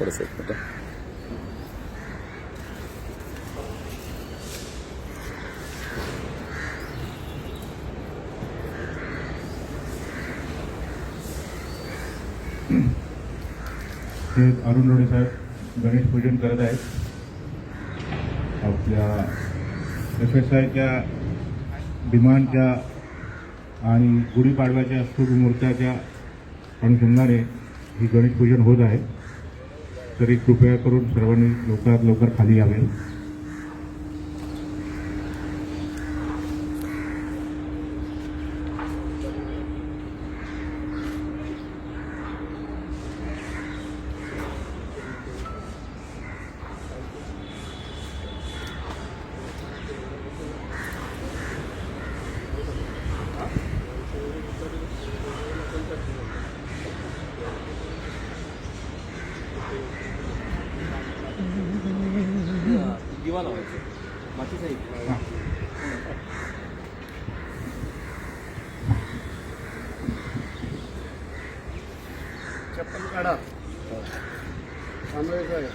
थोडंसं एक मिनिट. हे अरुण रोडे साहेब गणेश पूजन करत आहेत. आपल्या SSIच्या डिमांडच्या आणि गुढीपाडव्याच्या शुभ मुहूर्ताच्या अनुषंगाने ही गणेश पूजन होत आहे. तरी कृपया करून सर्वांनी लवकरात लवकर खाली यावे. दिवा लावायचं बाकीचं चप्पल काढा. कांबळे साहेब.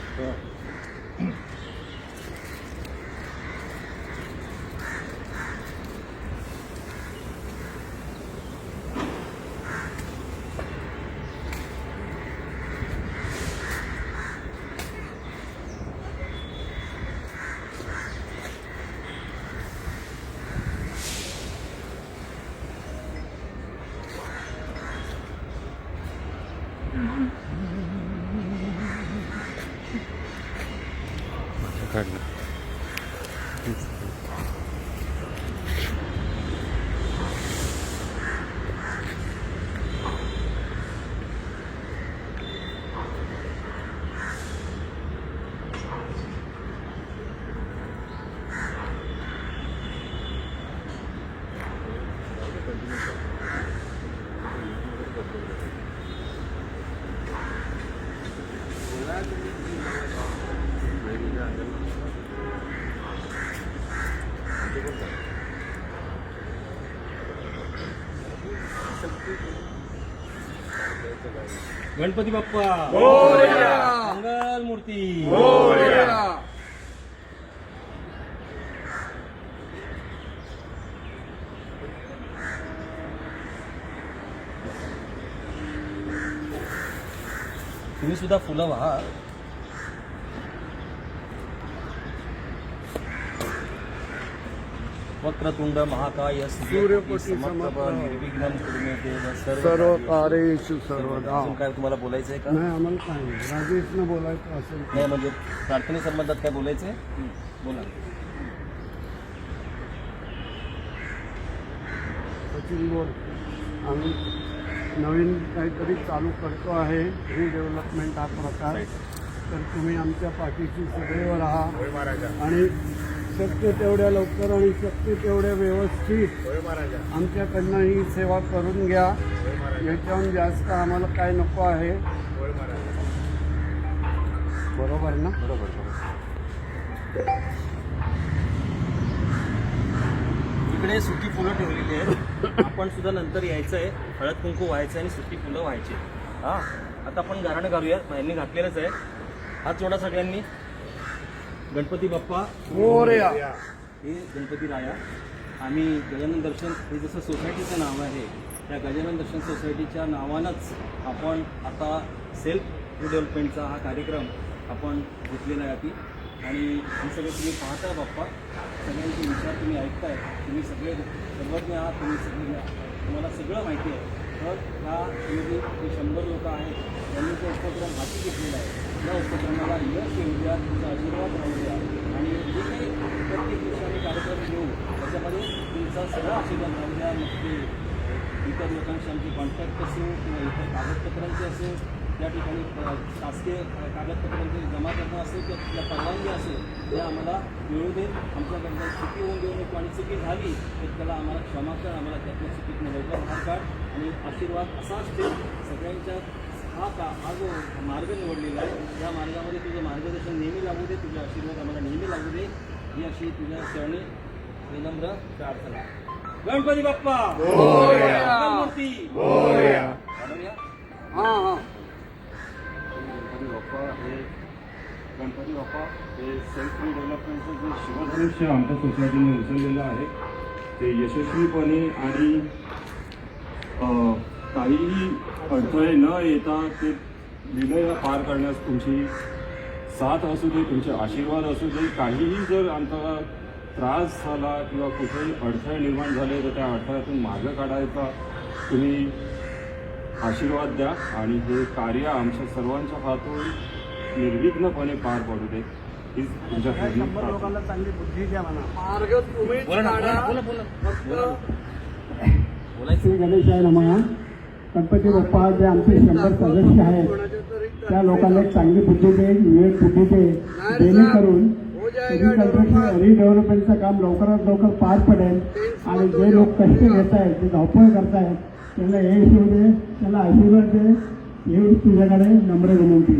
काढलं. गणपती बाप्पा मंगल मूर्ती. तुम्ही सुद्धा फुलं व्हा. वक्रतुंड महाकाय सूर्यकोटी समप्रभ निर्विघ्नं कुरु मे देव सर्व कार्येषु सर्वदा. अजून काय तुम्हाला बोलायचं आहे का? नाही, आम्हाला काय नाही. राजेशनं बोलायचं असेल नाही म्हणजे प्रार्थनेसंबंधात काय बोलायचंय? बोला. सचिन बोल. आम्ही नवीन काहीतरी चालू करतो आहे, रिडेव्हलपमेंट हा प्रकार. तर तुम्ही आमच्या पाठीशी सदैव राहा आणि शक्य तेवढ्या लवकर आणि शक्य तेवढ्या व्यवस्थित आमच्याकडनं ही सेवा करून घ्या. याच्याहून जास्त आम्हाला काय नको आहे. बरोबर ना? बरोबर. इकडे सुट्टी फुलं ठेवलेली आहेत. आपण सुद्धा नंतर यायचं आहे, हळद कुंकू व्हायचं आणि सुट्टी फुलं व्हायची. हां, आता आपण गारणं घालूया. बाहेरनी घातलेलंच आहे. हात जोडा सगळ्यांनी. गणपती बाप्पा मोरया. हे गणपती राया. आम्ही गजानन दर्शन हे जसं सोसायटीचं नाव आहे, त्या गजानन दर्शन सोसायटीच्या नावानंच आपण आता सेल्फ रिडेव्हलपमेंटचा हा कार्यक्रम आपण घेतलेला आहे आधी. आणि हे सगळे तुम्ही पाहता बाप्पा, सगळ्यांचे विचार तुम्ही ऐकताय. तुम्ही सगळे सर्वज्ञ आहात. तुम्हाला सगळं माहिती आहे. तर ह्या जे 100 लोक आहेत त्यांनी तो उपक्रम हाती घेतलेला आहे. या उपक्रमाला यश येऊ द्या, तुमचा आशीर्वाद राहू द्या. आणि जे काही प्रत्येक दिवशी आम्ही कार्यक्रम घेऊ त्याच्यामध्ये तुमचा सगळा आशीर्वाद राहू द्या. मग ते इतर लोकांशी आमचे कॉन्टॅक्ट असो किंवा इतर कागदपत्रांचे असो, त्या ठिकाणी शासकीय कागदपत्रांचे जमा करणं असेल किंवा तिथल्या परवानगी असेल, ते आम्हाला मिळू देत. आमच्याकडनं चुकी होऊन देऊ नको आणि चुकी झाली तर त्याला आम्हाला क्षमा कर. आम्हाला त्यातल्या चुकीतनं लवकर बाहेर काढ आणि आशीर्वाद असाच ठेव सगळ्यांच्या. हा जो मार्ग निवडलेला आहे, या मार्गामध्ये तुझं मार्गदर्शन नेहमी लागू दे. तुझे आशीर्वाद आम्हाला नेहमी लागू दे. ही अशी तुझ्या चरणी विनम्र प्रार्थना. गणपती बाप्पा मूर्ती. हां हां. गणपती बाप्पा बाप्पा हे गणपती बाप्पा हे सेल्फ डेव्हलपमेंटचं जे शिवधनुष्य आमच्या सोसायटीने उचललेलं आहे ते यशस्वीपणे आणि काहीही अडथळे न येता ते विलय पार करण्यास तुमची साथ असू दे, तुमचे आशीर्वाद असू दे. काहीही जर आमचा त्रास झाला किंवा कुठेही अडथळे निर्माण झाले तर त्या अडथळ्यातून मार्ग काढायचा तुम्ही आशीर्वाद द्या आणि हे कार्य आमच्या सर्वांच्या हातून निर्विघ्नपणे पार पडू दे हीच तुमच्या शंभर लोकांना चांगली बुद्धी द्या म्हणा. मार्ग तुम्हीच काढा. फक्त श्री गणेशाय नमः. गणपती बाप्पा जे आमचे 100 सदस्य आहेत त्या लोकांना एक चांगली बुद्धी दे, विवेक बुद्धी दे, जेणेकरून रिडेव्हलपमेंटचं काम लवकरात लवकर पार पडेल आणि जे लोक कष्ट घेत आहेत जे धावपळ करतायत त्यांना हे शिव दे, त्याला आशीर्वाद दे एवढी तुझ्याकडे नम्र विनंती.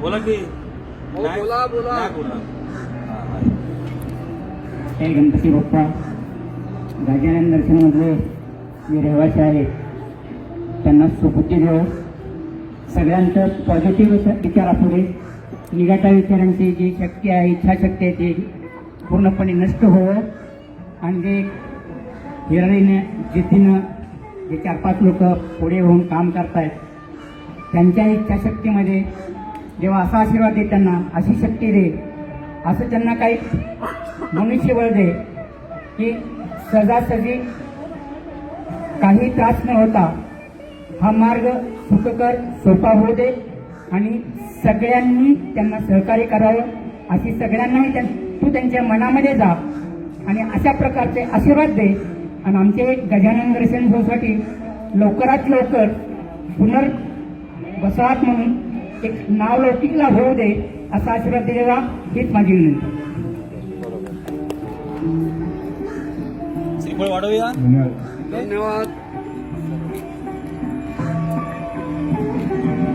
बोला की बोला बोला. हे गणपती बाप्पा गजानन दर्शनमधले जे रहिवासी आहेत त्यांना सुबुद्धी देव, सगळ्यांचं पॉझिटिव्ह विचारापुढे निगेटिव्ह विचारांची जी शक्ती आहे, इच्छाशक्ती आहे ती पूर्णपणे नष्ट होवं आणि जे हिरारीने जिद्दीनं जे 4-5 लोक पुढे होऊन काम करतायत त्यांच्या इच्छाशक्तीमध्ये जेव्हा असा आशीर्वाद दे, त्यांना अशी शक्ती दे, असं त्यांना काही मनुष्यबळ दे की सहजासहजी काही त्रास न होता हा मार्ग सुखकर सोपा होऊ दे आणि सगळ्यांनी त्यांना सहकार्य करावं अशी सगळ्यांनाही तू त्यांच्या मनामध्ये जा आणि अशा प्रकारचे आशीर्वाद दे आणि आमचे गजानन दर्शन सोसायटी लवकरात लवकर पुनर्वसाहत म्हणून एक नावलौकिकला होऊ दे असा आशीर्वाद दिलेला हीच माझी विनंती. श्रीफळ वाढवूया. धन्यवाद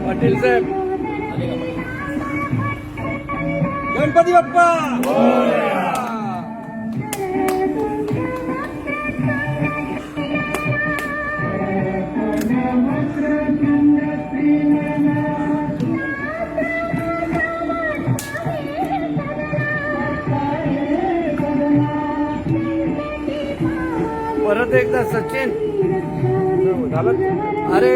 पाटील साहेब. गणपती बाप्पा परत एकदा सचिन झालं. अरे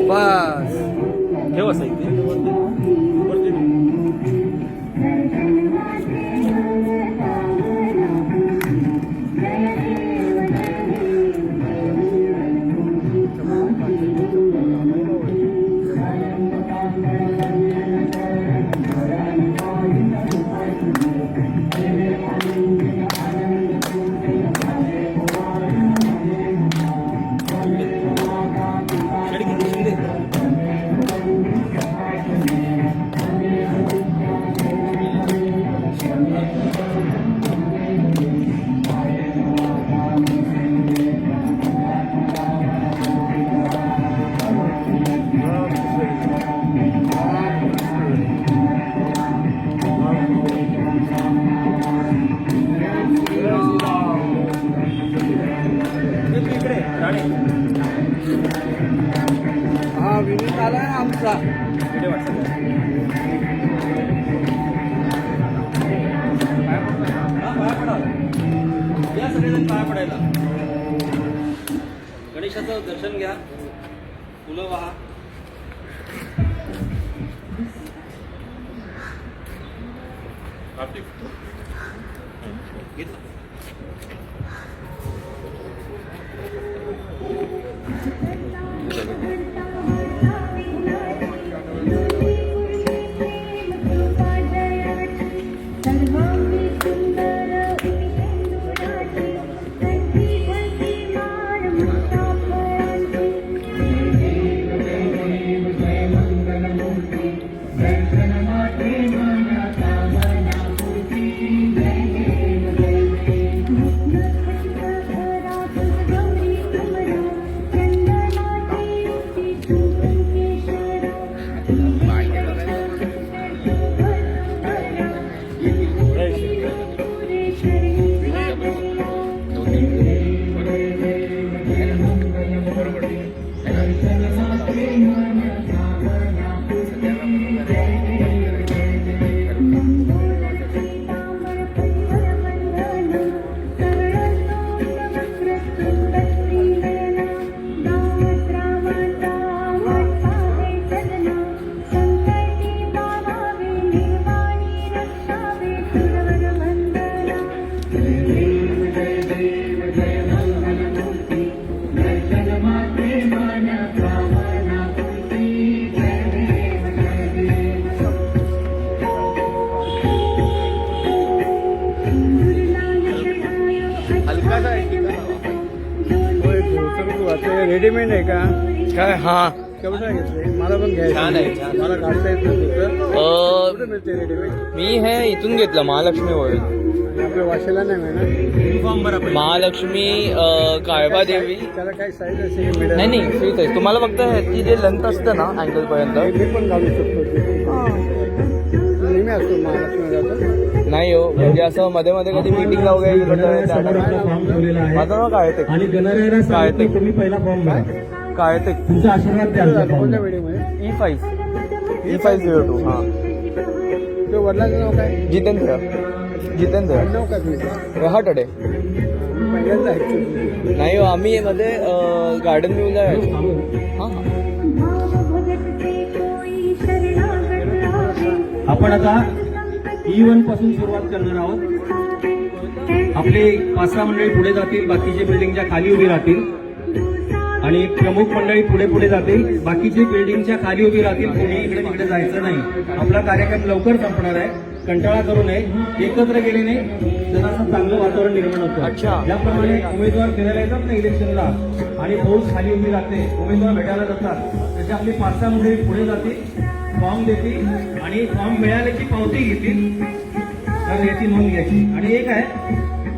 बस ठेवा साहित्य हा विनीत आलाय आमचा. या सगळेजण पाया पडायला. गणेशाचं दर्शन घ्या, फुलं वाहा. रेडीमेड आहे का काय हा केवढा घेतले मला पण घ्यायचं छान आहे, छान. मला काढता येत नव्हतं कुठे मिळते रेडीमेड मी हे इथून घेतलं महालक्ष्मी होईल आपल्या वाशीला नाही मिळणार महालक्ष्मी काळबा देवी त्याला काही साईज असेल मिळेल नाही नाही ठीक आहे तुम्हाला फक्त ह्याची जे लेंथ असतं ना अँगल पर्यंत मी पण घालू शकतो नेहमी असतो महालक्ष्मी जातो नाही हो म्हणजे असं मध्ये मध्ये कधी मीटिंगला वगैरे गेलो तर त्या समोर आपला फॉर्म ठेवलेला आहे माझं नाव काय ते आणि गणरायाला काय सांगितलं ते? की तुम्ही पहिला फॉर्म भरा काय ते तुमचा आशीर्वाद द्या आमच्या कोणत्या फॉर्मला. वेळेमध्ये E502 हा तो वडिलांचं नाव काय जितेंद्र नाव काय तुझं रहाटडे पहिल्यांदा आहे नाही हो आम्ही मध्ये गार्डन व्ह्यूला हा आपण आता E1 पासून सुरुवात करणार आहोत. आपले 5-6 मंडळी पुढे जातील, बाकीचे बिल्डिंगच्या खाली उभी राहतील आणि प्रमुख मंडळी पुढे पुढे जातील, बाकीचे बिल्डिंगच्या खाली उभी राहतील. कोणी इकडे तिकडे जायचं नाही. आपला कार्यक्रम लवकर संपणार आहे, कंटाळा करू नये. एकत्र गेल्याने जरासं चांगलं वातावरण निर्माण होतं. अच्छा. ज्याप्रमाणे उमेदवार फिरायला येतात ना इलेक्शनला आणि फौज खाली उभी राहते, उमेदवार भेटायला जातात, तसे आपली 5-6 मंडळी पुढे जातील, फॉर्म देतील आणि फॉर्म मिळाल्याची पावती घेतील. तर याची नोंद घ्यायची. आणि एक आहे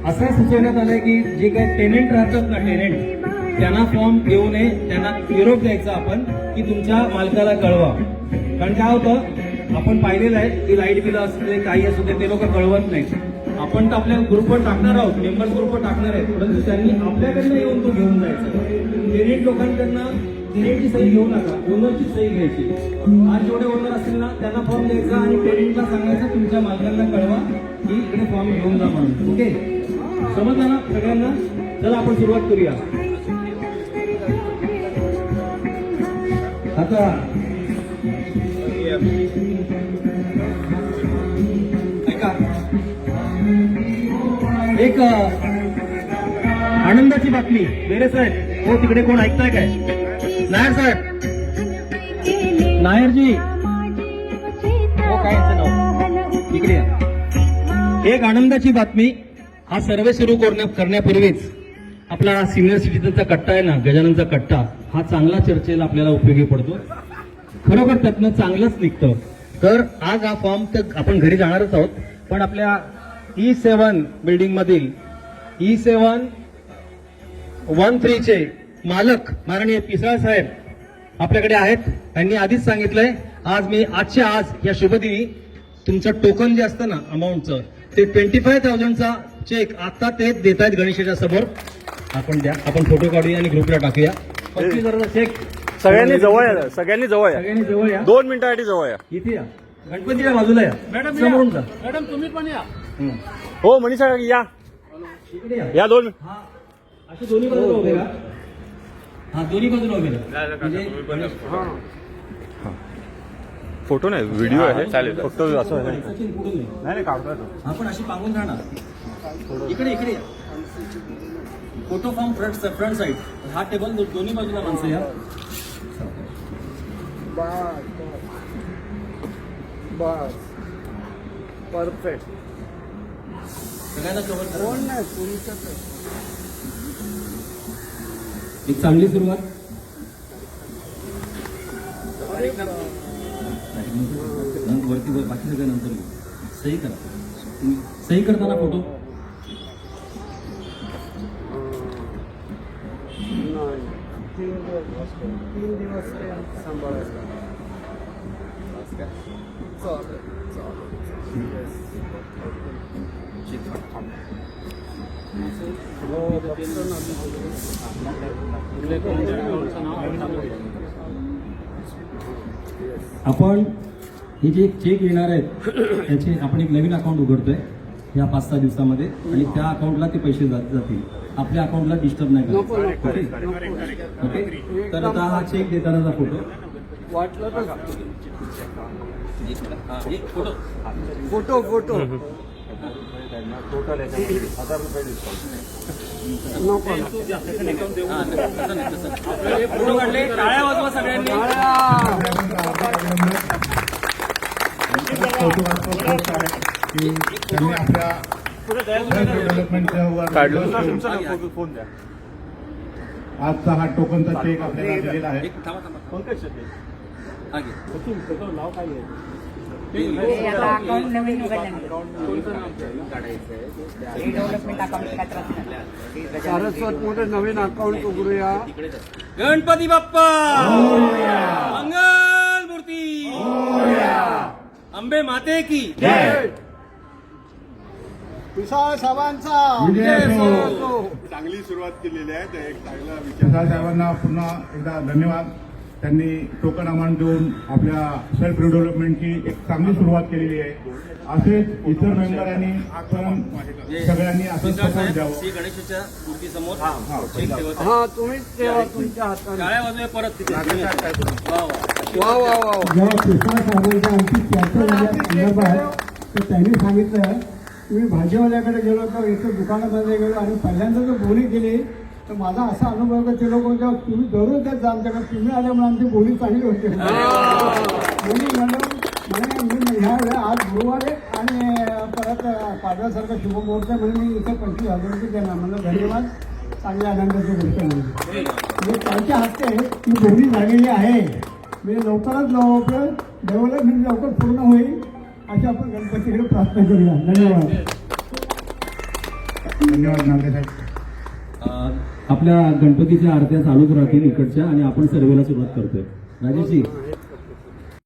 असं सुचवण्यात आलंय की जे काही टेनेंट राहतात ना टेनेंट त्यांना फॉर्म घेऊ नये, त्यांना निरोप द्यायचा आपण की तुमच्या मालकाला कळवा. कारण काय होतं आपण पाहिलेलं आहे की लाईट बिल असू दे काही असू दे ते लोक कळवत नाहीत. आपण तर आपल्या ग्रुपवर टाकणार आहोत, मेंबर्स ग्रुपवर टाकणार आहेत, परंतु त्यांनी आपल्याकडनं येऊन तो घेऊन जायचा. टेनेंट लोकांकडनं टेनेंटची सही घेऊ नका, ओनरची सही घ्यायची. आज जेवढे ओनर असतील ना त्यांना फॉर्म द्यायचा आणि टेनेंटला सांगायचं तुमच्या मालकांना कळवा की इकडे फॉर्म घेऊन जा म्हणून. ओके, समजलं ना सगळ्यांना? चला आपण सुरुवात करूया. आता ऐका, एक आनंदाची बातमी. बेरे साहेब, हो तिकडे कोण ऐकताय काय? नायर साहेब, नायरजी, हो काय यांचं नाव? इकडे या. एक आनंदाची बातमी. हा सर्वे सुरू करण्यापूर्वीच आपला सिनियर सिटीजनचा कट्टा आहे ना, गजाननचा कट्टा, हा चांगला चर्चेला आपल्याला उपयोगी पडतो. खरोखर त्यातनं चांगलंच निघतं. तर आज हा फॉर्म तर आपण घरी जाणारच आहोत, पण आपल्या E7 बिल्डिंग मधील E713 चे मालक माननीय पिसाळ साहेब आपल्याकडे आहेत. त्यांनी आधीच सांगितलंय आजच्या आज या शुभदिनी तुमचं टोकन जे असतं ना अमाऊंटचं ते 25,000चा चेक आता ते देत आहेत गणेशाच्या समोर. आपण द्या, आपण फोटो काढूया आणि ग्रुपला टाकूया. 25,000चा चेक सगळ्यांनी जवळ या, सगळ्यांनी जवळ या, सगळ्यांनी जवळ या. 2 मिनिटासाठी जवळ या. इथे या, गणपतीच्या बाजूला या, समोरून जा. मॅडम तुम्ही पण या हो मनीषा या, इकडे या. या 2 हा असे दोन्ही बाजूला उभे राहा. हा दोन्ही बाजूला उभे राहा. म्हणजे फोटो नाही व्हिडिओ आहे चालेल फक्त असं आहे. सचिन पुढून ये. नाही काढतोय तो. आपण अशी पांगून राहणार. इकडे इकडे या. Photo from front side. हा टेबल दोन्ही बाजूला माणसं या. बस परफेक्ट. सगळ्यांना कव्हर करा. कोण नाही तुमच्याकडे एक चांगली सुरुवात. वरती बाकी सगळं नंतर घेऊ. सही करा. तुम्ही सही करताना फोटो नाही 3 दिवस ते सांभाळायचं. चालेल हो बघतो ना. आपण हे जे चेक येणार आहेत त्याचे आपण एक नवीन अकाउंट उघडतोय या 5-6 दिवसामध्ये आणि त्या अकाउंटला ते पैसे जातील. आपल्या अकाउंटला डिस्टर्ब नाही नको करायचं. नको ओके? नको. ओके? तर आता हा चेक देतानाचा फोटो. वाटलं तर हा, एक फोटो. फोटो टोटल 1000 रुपये डिस्काउंट. नको ना. आपले फोटो काढले, टाळ्या वाजवा सगळ्यांनी. की त्यांनी आपल्या डेव्हलपमेंटच्या आजचा हा टोकनचा चेक आपल्याला दिलेला आहे. एक थांबा. हा घे. आता अकाउंट नवीन उघडलं डेव्हलपमेंट अकाउंट सारस्वतमध्ये नवीन अकाउंट उघडूया. गणपती बाप्पा मंगल मूर्ती अंबे माते की विशाल साहेबांचा विजय असो. चांगली सुरुवात केलेली आहे. ते एक चांगला विचार. प्रसाद साहेबांना पुन्हा एकदा धन्यवाद. त्यांनी टोकन अमाऊंट देऊन आपल्या सेल्फ डेव्हलपमेंटची एक चांगली सुरुवात केलेली आहे. असेच इतर मेंबरांनी आपण सगळ्यांनी असंच सपोर्ट द्यावं. श्री गणेशाच्या मूर्ती समोर चेक ठेवत आहे. हा तुम्हीच तेव्हा तुमच्या हाताने. टाळ्या वाजवे परत तिथे. वा वा वा. जेव्हा कृष्णा साहेबांच्या आमची चर्चा झाली संदर्भात तर त्यांनी सांगितलं तुम्ही भाजीवाल्याकडे गेलो तर इथं दुकानामध्ये गेलो आणि पहिल्यांदा जर बोली केली तर माझा असा अनुभव की ते लोक जेव्हा तुम्ही दररोज जात जा आमच्याकडे तुम्ही आल्यामुळे आमची बोली चांगली होते. बोली म्हणून मी ह्या वेळेला आज गुरुवार आहे आणि परत पाडव्यासारखा शुभमुहूर्त आहे म्हणून मी इथे 25,000 रुपये देणार. मला धन्यवाद. चांगल्या आनंदाची गोष्ट म्हणजे त्यांच्या हस्ते ही बोली झालेली आहे. म्हणजे लवकरात लवकर डेव्हलपमेंट लवकर पूर्ण होईल अशी आपण गणपतीकडे प्रार्थना करूया. धन्यवाद. धन्यवाद नांदे साहेब. आपल्या गणपतीच्या आरत्या चालूच राहतील इकडच्या आणि आपण सर्वेला सुरुवात करतोय. राजेशजी